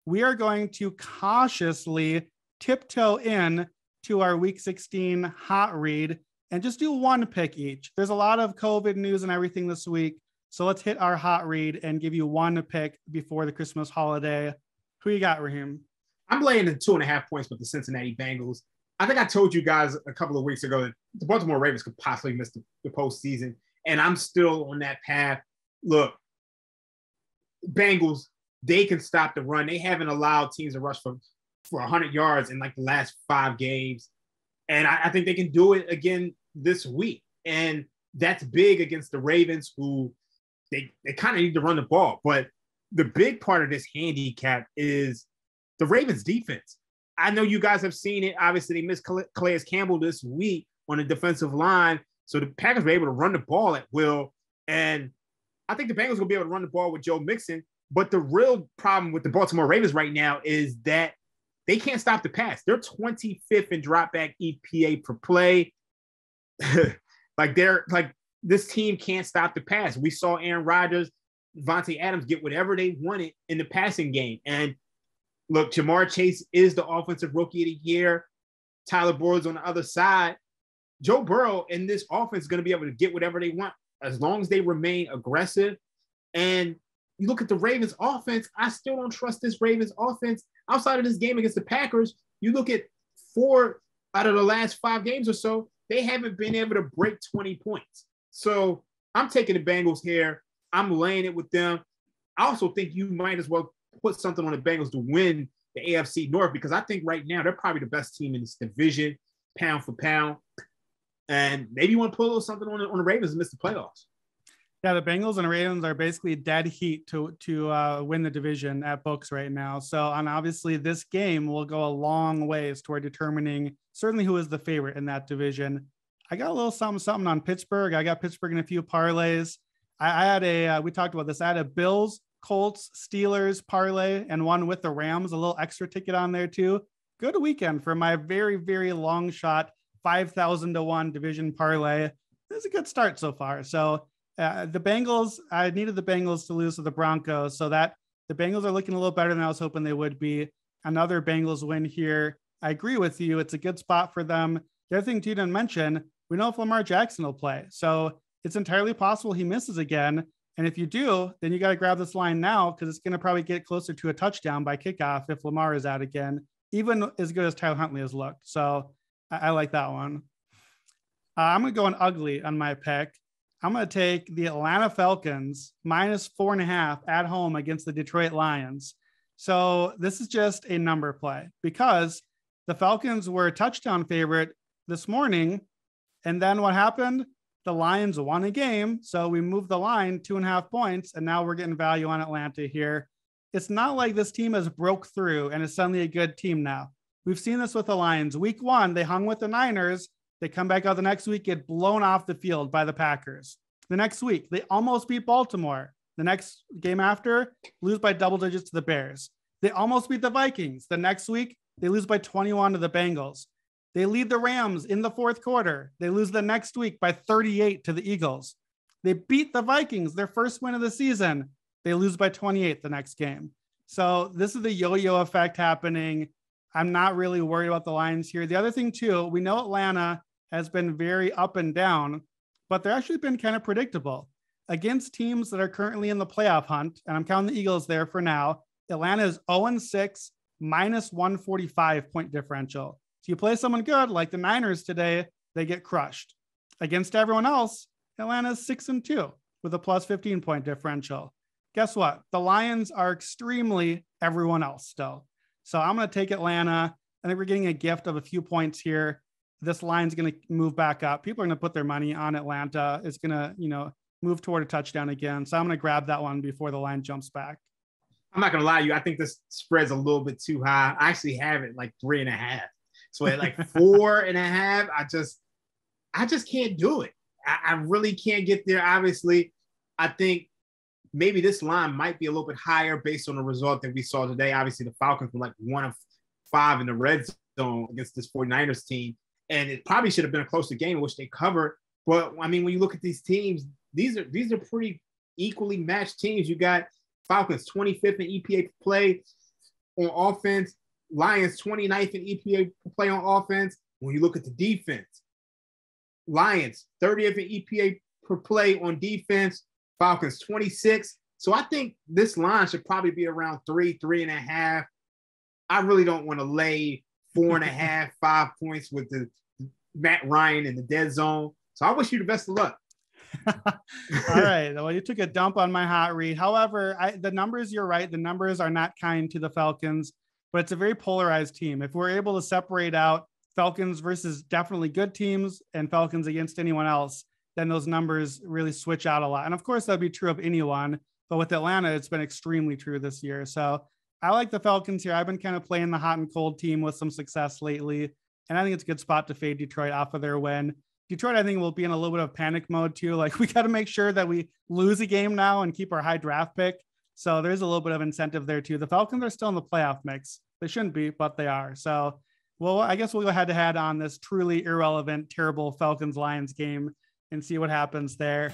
we are going to cautiously tiptoe in to our week 16 hot read and just do one pick each. There's a lot of COVID news and everything this week. So let's hit our hot read and give you one pick before the Christmas holiday. Who you got, Raheem? I'm laying the 2.5 points with the Cincinnati Bengals. I think I told you guys a couple of weeks ago that the Baltimore Ravens could possibly miss the postseason, and I'm still on that path. Look, Bengals, they can stop the run. They haven't allowed teams to rush for 100 yards in like the last 5 games, and I think they can do it again this week. And that's big against the Ravens, who they kind of need to run the ball. But the big part of this handicap is the Ravens defense. I know you guys have seen it. Obviously, they missed Calais Campbell this week on the defensive line. So the Packers were able to run the ball at will. And I think the Bengals will be able to run the ball with Joe Mixon. But the real problem with the Baltimore Ravens right now is that they can't stop the pass. They're 25th in dropback EPA per play. This team can't stop the pass. We saw Aaron Rodgers, Devontae Adams get whatever they wanted in the passing game. And look, Jamar Chase is the offensive rookie of the year. Tyler Boyd's on the other side. Joe Burrow and this offense is going to be able to get whatever they want as long as they remain aggressive. And you look at the Ravens offense, I still don't trust this Ravens offense. Outside of this game against the Packers, you look at 4 out of the last 5 games or so, they haven't been able to break 20 points. So I'm taking the Bengals here. I'm laying it with them. I also think you might as well put something on the Bengals to win the AFC North, because I think right now they're probably the best team in this division, pound for pound. And maybe you want to put a little something on the Ravens and miss the playoffs. Yeah, the Bengals and Ravens are basically dead heat to win the division at books right now. So, and obviously this game will go a long ways toward determining certainly who is the favorite in that division. I got a little something on Pittsburgh. I got Pittsburgh in a few parlays. I had we talked about this. I had a Bills, Colts, Steelers parlay and one with the Rams, a little extra ticket on there too. Good weekend for my very, very long shot 5,000 to 1 division parlay. This is a good start so far. So the Bengals, I needed the Bengals to lose to the Broncos, so that the Bengals are looking a little better than I was hoping they would be. Another Bengals win here. I agree with you. It's a good spot for them. The other thing you didn't mention, we know if Lamar Jackson will play. So it's entirely possible he misses again. And if you do, then you got to grab this line now, because it's going to probably get closer to a touchdown by kickoff if Lamar is out again, even as good as Tyler Huntley has looked. So I like that one. I'm going to go an ugly on my pick. I'm going to take the Atlanta Falcons -4.5 at home against the Detroit Lions. So this is just a number play, because the Falcons were a touchdown favorite this morning. And then what happened? The Lions won a game. So we moved the line 2.5 points. And now we're getting value on Atlanta here. It's not like this team has broke through and is suddenly a good team now. We've seen this with the Lions. Week 1, they hung with the Niners. They come back out the next week, get blown off the field by the Packers. The next week, they almost beat Baltimore. The next game after, lose by double digits to the Bears. They almost beat the Vikings. The next week, they lose by 21 to the Bengals. They lead the Rams in the 4th quarter. They lose the next week by 38 to the Eagles. They beat the Vikings, their first win of the season. They lose by 28 the next game. So this is the yo-yo effect happening. I'm not really worried about the Lions here. The other thing too, we know Atlanta has been very up and down, but they're actually been kind of predictable against teams that are currently in the playoff hunt. And I'm counting the Eagles there for now. Atlanta is 0-6, -145 point differential. So you play someone good like the Niners today, they get crushed. Against everyone else, Atlanta is 6-2 with a +15 point differential. Guess what? The Lions are extremely everyone else still. So I'm going to take Atlanta. I think we're getting a gift of a few points here. This line's going to move back up. People are going to put their money on Atlanta. It's going to, move toward a touchdown again. So I'm going to grab that one before the line jumps back. I'm not going to lie to you. I think this spread's a little bit too high. I actually have it like 3.5. So at like 4.5, I just can't do it. I really can't get there. Obviously, I think maybe this line might be a little bit higher based on the result that we saw today. Obviously, the Falcons were like 1 of 5 in the red zone against this 49ers team. And it probably should have been a closer game, which they covered. But I mean, when you look at these teams, these are pretty equally matched teams. You got Falcons 25th in EPA play. on offense. Lions 29th in EPA per play on offense. When you look at the defense, Lions 30th in EPA per play on defense. Falcons 26. So I think this line should probably be around 3.5. I really don't want to lay 4.5, 5 points with the Matt Ryan in the dead zone. So I wish you the best of luck. All right. Well, you took a dump on my hot read. However, the numbers, you're right. The numbers are not kind to the Falcons, but it's a very polarized team. If we're able to separate out Falcons versus definitely good teams and Falcons against anyone else, then those numbers really switch out a lot. And of course, that'd be true of anyone. But with Atlanta, it's been extremely true this year. So I like the Falcons here. I've been kind of playing the hot and cold team with some success lately. And I think it's a good spot to fade Detroit off of their win. Detroit, I think, will be in a little bit of panic mode too. Like, we got to make sure that we lose a game now and keep our high draft pick. So there's a little bit of incentive there too. The Falcons are still in the playoff mix. They shouldn't be, but they are. So, well, I guess we'll go head to head on this truly irrelevant, terrible Falcons-Lions game and see what happens there.